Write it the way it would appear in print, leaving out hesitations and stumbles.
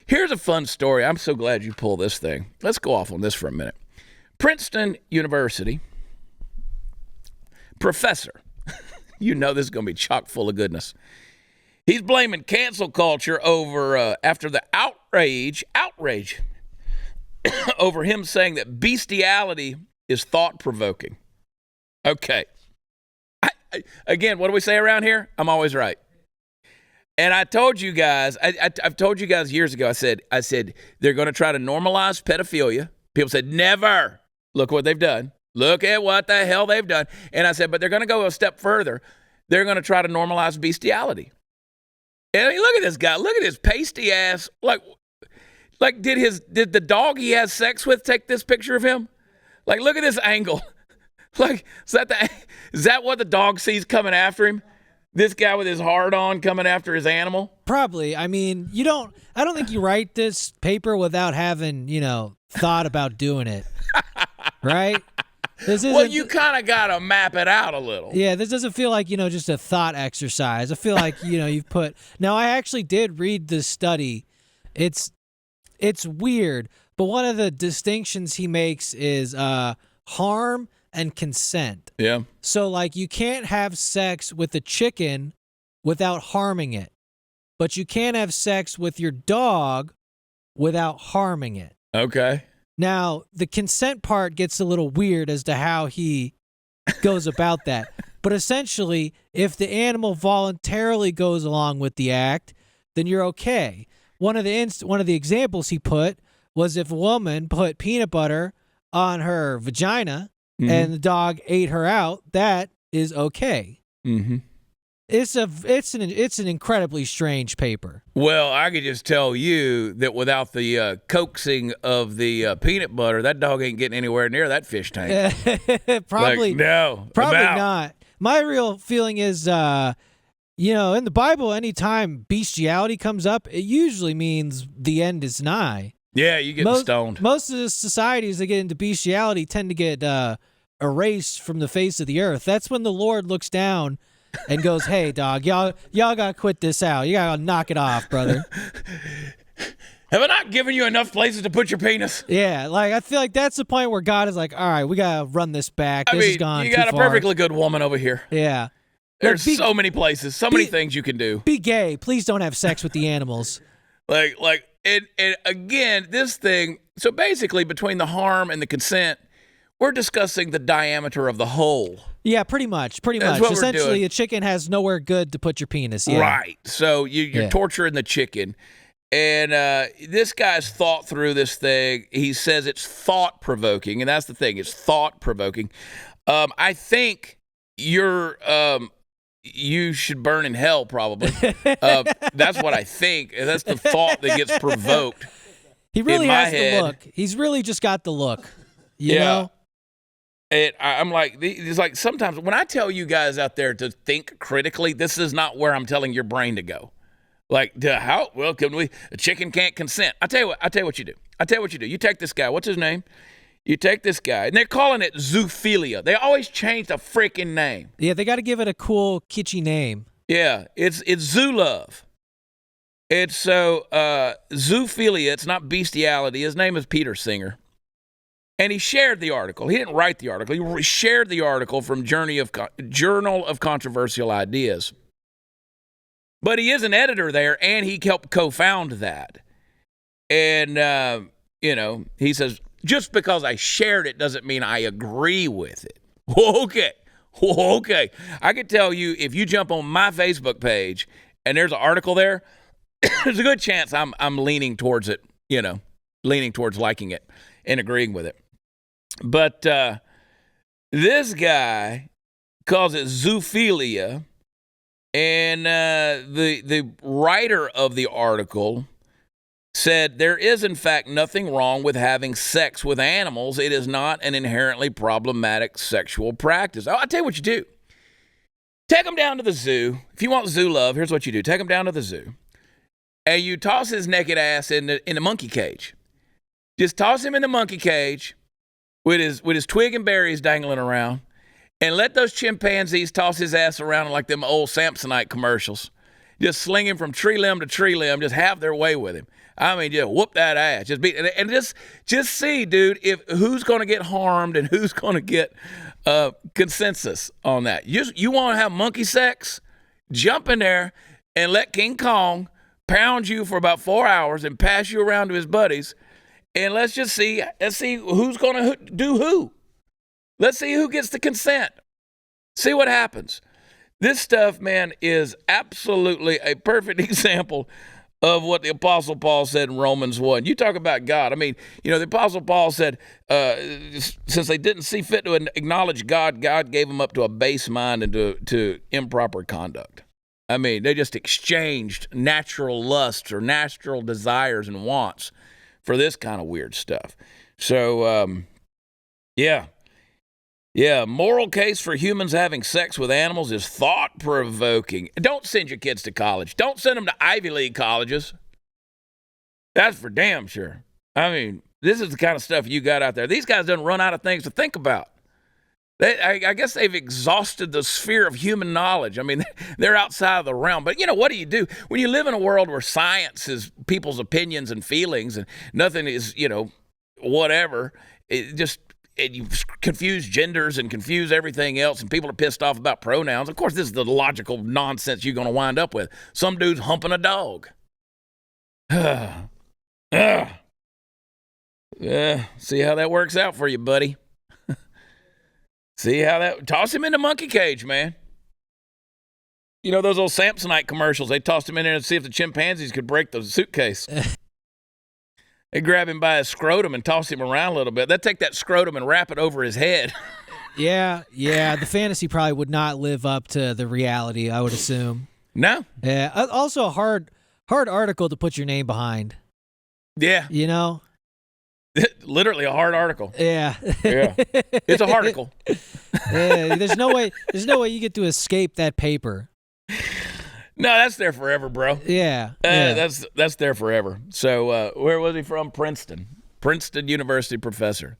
Here's a fun story. I'm so glad you pulled this thing. Let's go off on this for a minute. Princeton University professor, you know this is going to be chock full of goodness. He's blaming cancel culture over after the outrage over him saying that bestiality is thought-provoking. Okay. Again, what do we say around here? I'm always right. And I told you guys, I've told you guys years ago, I said they're going to try to normalize pedophilia. People said, never. Look what they've done. Look at what the hell they've done. And I said, but they're going to go a step further. They're going to try to normalize bestiality. And I mean, look at this guy. Look at his pasty ass. Like did the dog he has sex with take this picture of him? Like, look at this angle. Like, is that what the dog sees coming after him? This guy with his hard on coming after his animal? Probably. I mean, I don't think you write this paper without having, thought about doing it. Right? Well, you kind of got to map it out a little. Yeah, this doesn't feel like, just a thought exercise. I feel like, you've put... Now, I actually did read this study. It's weird, but one of the distinctions he makes is harm and consent. Yeah. So, like, you can't have sex with a chicken without harming it, but you can't have sex with your dog without harming it. Okay. Now, the consent part gets a little weird as to how he goes about that. But essentially, if the animal voluntarily goes along with the act, then you're okay. One of the examples he put was if a woman put peanut butter on her vagina and the dog ate her out, that is okay. Mm-hmm. It's an incredibly strange paper. Well, I could just tell you that without the coaxing of the peanut butter, that dog ain't getting anywhere near that fish tank. Probably probably not. My real feeling is, in the Bible, anytime bestiality comes up, it usually means the end is nigh. Yeah, you get stoned. Most of the societies that get into bestiality tend to get erased from the face of the earth. That's when the Lord looks down and goes, "Hey, dog, y'all gotta quit this out. You gotta knock it off, brother." Have I not given you enough places to put your penis? Yeah, like I feel like that's the point where God is like, "All right, we gotta run this back. This has gone too far." You got a perfectly good woman over here. Yeah, there's so many places, so many things you can do. Be gay, please. Don't have sex with the animals. And again, this thing. So basically, between the harm and the consent, we're discussing the diameter of the hole. Yeah, pretty much. Essentially, a chicken has nowhere good to put your penis. Yeah. Right. So you're torturing the chicken. And this guy's thought through this thing. He says it's thought-provoking, and that's the thing. It's thought-provoking. I think you should burn in hell, probably. That's what I think. That's the thought that gets provoked. He really has the look. He's really just got the look. You know? I'm like, it's like sometimes when I tell you guys out there to think critically, this is not where I'm telling your brain to go. Like, a chicken can't consent. I tell you what you do. You take this guy. What's his name? You take this guy, and they're calling it Zoophilia. They always change the freaking name. Yeah, they got to give it a cool, kitschy name. Yeah, it's zoo love. It's Zoophilia. It's not bestiality. His name is Peter Singer. And he shared the article. He didn't write the article. He shared the article from Journal of Controversial Ideas. But he is an editor there, and he helped co-found that. And, he says, just because I shared it doesn't mean I agree with it. Okay. I can tell you, if you jump on my Facebook page and there's an article there, there's a good chance I'm leaning towards it, leaning towards liking it and agreeing with it. But this guy calls it zoophilia, and the writer of the article said there is, in fact, nothing wrong with having sex with animals. It is not an inherently problematic sexual practice. I'll tell you what you do. Take them down to the zoo. If you want zoo love, here's what you do. Take them down to the zoo, and you toss his naked ass in the monkey cage. Just toss him in the monkey cage with his twig and berries dangling around, and let those chimpanzees toss his ass around like them old Samsonite commercials. Just sling him from tree limb to tree limb, just have their way with him. I mean, just whoop that ass. Just be and just see, dude, if who's going to get harmed and who's going to get consensus on that. You want to have monkey sex? Jump in there and let King Kong pound you for about 4 hours and pass you around to his buddies, and let's see who's going to do who. Let's see who gets the consent. See what happens. This stuff, man, is absolutely a perfect example of what the Apostle Paul said in Romans 1. You talk about God. I mean, the Apostle Paul said, since they didn't see fit to acknowledge God, God gave them up to a base mind and to improper conduct. I mean, they just exchanged natural lusts or natural desires and wants for this kind of weird stuff. So, yeah, moral case for humans having sex with animals is thought-provoking. Don't send your kids to college. Don't send them to Ivy League colleges. That's for damn sure. I mean, this is the kind of stuff you got out there. These guys don't run out of things to think about. I guess they've exhausted the sphere of human knowledge. I mean, they're outside of the realm. But, what do you do? When you live in a world where science is people's opinions and feelings and nothing is, whatever, you confuse genders and confuse everything else, and people are pissed off about pronouns. Of course, this is the logical nonsense you're going to wind up with. Some dude's humping a dog. Yeah, see how that works out for you, buddy. See how that... Toss him in the monkey cage, man. Those old Samsonite commercials, they tossed him in there to see if the chimpanzees could break the suitcase. They grab him by his scrotum and toss him around a little bit. They'd take that scrotum and wrap it over his head. Yeah. The fantasy probably would not live up to the reality, I would assume. No. Yeah. Also a hard article to put your name behind. Yeah. Literally a hard article. Yeah. It's a harticle. Yeah, there's no way you get to escape that paper. No, that's there forever, bro. Yeah. That's there forever. So where was he from? Princeton University professor.